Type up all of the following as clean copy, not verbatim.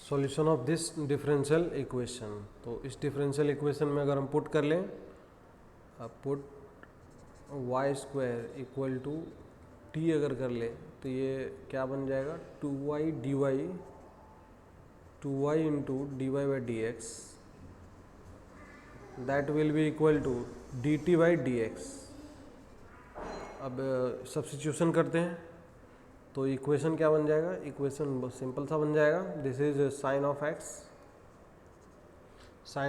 Solution of this differential equation. तो इस differential equation में अगर हम पुट कर लें, put y square equal to t अगर कर ले तो ये क्या बन जाएगा, 2y dy 2y into d y by d x that will be equal to d t by d x. अब सब्स्टिट्यूशन करते हैं तो इक्वेशन क्या बन जाएगा, इक्वेशन बहुत सिंपल सा बन जाएगा। This is sine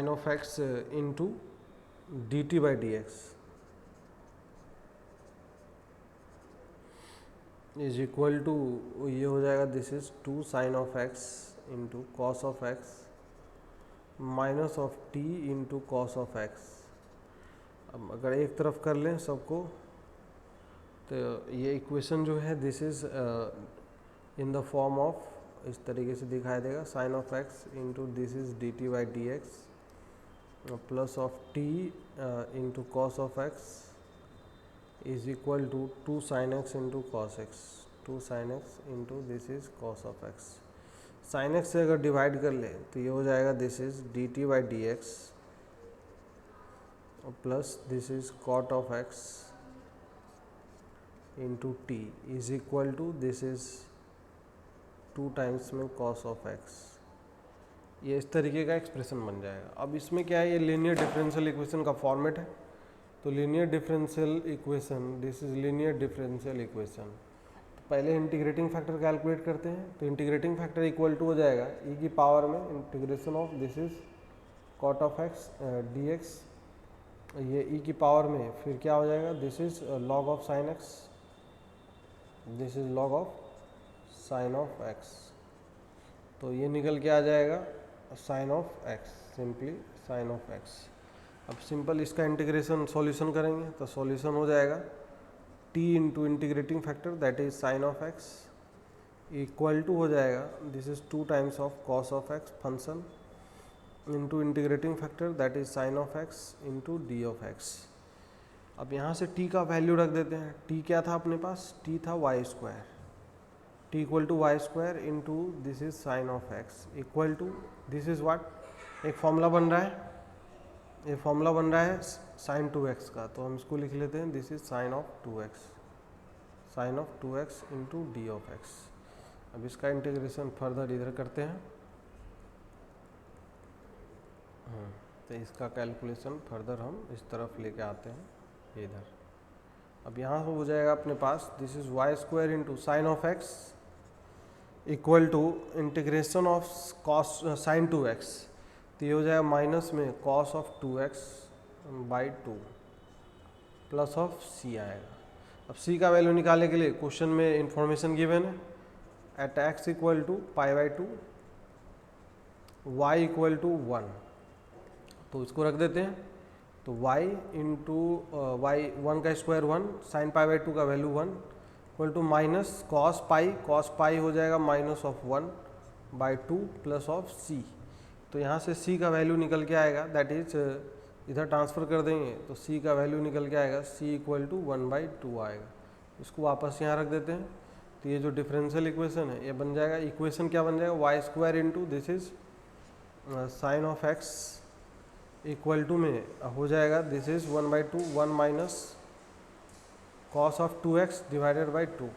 of x into d t by d x is equal to, ये हो जाएगा this is 2 sine of x into cos of x minus of t into cos of x. अब अगर एक तरफ कर लें सबको तो ये इक्वेशन जो है this is in the form of, इस तरीके से दिखाई देगा, sine of x into this is d t by d x plus of t into cos of x is equal to 2 sine x into cos x, 2 sine x into this is cos of x. Sine x से अगर divide कर ले तो ये हो जाएगा this is d t by d x plus this is cot of x into t is equal to this is 2 times में cos of x. ये इस तरीके का एक्सप्रेशन बन जाएगा। अब इसमें क्या है, ये लीनियर डिफरेंशियल इक्वेशन का फॉर्मेट है। तो linear differential equation, this is linear differential equation. पहले इंटीग्रेटिंग फैक्टर कैलकुलेट करते हैं। तो इंटीग्रेटिंग फैक्टर इक्वल टू हो जाएगा ई की पावर में integration of this is cot of x d x, ये ई की पावर में फिर क्या हो जाएगा, this is log of sine x, this is log of sine of x. तो ये निकल के आ जाएगा sine of x, simply sine of x. अब सिंपल इसका इंटीग्रेशन सॉल्यूशन करेंगे तो सॉल्यूशन हो जाएगा t into integrating factor that is sine of x equal to हो जाएगा this is 2 times of cos of x function into integrating factor that is sine of x into d of x. अब यहाँ से t का value रख देते हैं। t क्या था अपने पास, t था y square, t equal to y square into this is sine of x equal to this is what, एक फॉर्मूला बन रहा है, ये फॉर्मूला बन रहा है साइन 2x का, तो हम इसको लिख लेते हैं this is sine of 2x, sine of 2x into d of x. अब इसका इंटीग्रेशन फर्दर इधर करते हैं, तो इसका कैलकुलेशन फर्दर हम इस तरफ लेके आते हैं इधर। अब यहाँ हो जाएगा अपने पास this is Y square into sine of x equal to integration of cos sine 2x, तो ये हो जाएगा माइनस में cos of 2x by 2 plus of c आएगा। अब c का वैल्यू निकालने के लिए क्वेश्चन में इंफॉर्मेशन गिवन है, at x equal to pi by 2 y equal to 1, तो इसको रख देते हैं। तो y इंटू वाई 1 का स्क्वायर 1 साइन पाई बाई 2 का value 1 equal to minus cos pi हो जाएगा minus of 1 by 2 plus of c। तो यहाँ से c का वैल्यू निकल के आएगा दैट इज इधर ट्रांसफ़र कर देंगे तो c का वैल्यू निकल के आएगा c इक्वल टू 1/2 आएगा। इसको वापस यहाँ रख देते हैं। तो ये जो डिफरेंशियल इक्वेशन है ये बन जाएगा, इक्वेशन क्या बन जाएगा, y square into this is sine of x equal to में हो जाएगा this is 1/2 1 minus cos of 2x divided by 2,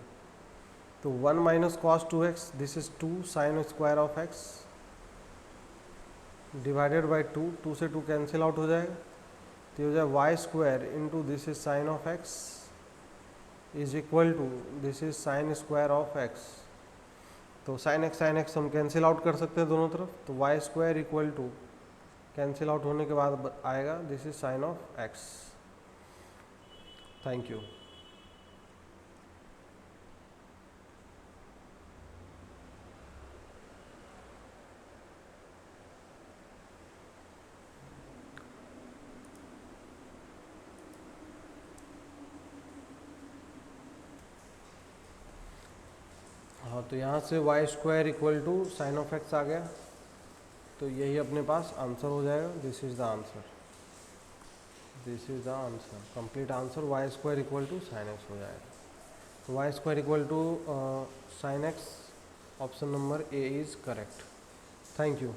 तो 1 minus cos 2x this is 2 sine square of x divided by 2, 2 से 2 कैंसिल आउट हो जाएगा, तो हो जाए Y square into this is sine of x is equal to this is sine square of x. तो sine X हम cancel out कर सकते हैं दोनों तरफ, तो Y square equal to cancel out होने के बाद आएगा this is sine of X. Thank you. हाँ, तो यहाँ से Y square equal to sine of X आ गया, तो यही अपने पास आंसर हो जाएगा। This is the answer, this is the answer, complete answer y square equal to sine x हो जाएगा। तो Y square equal to sine x, option number A is correct. Thank you.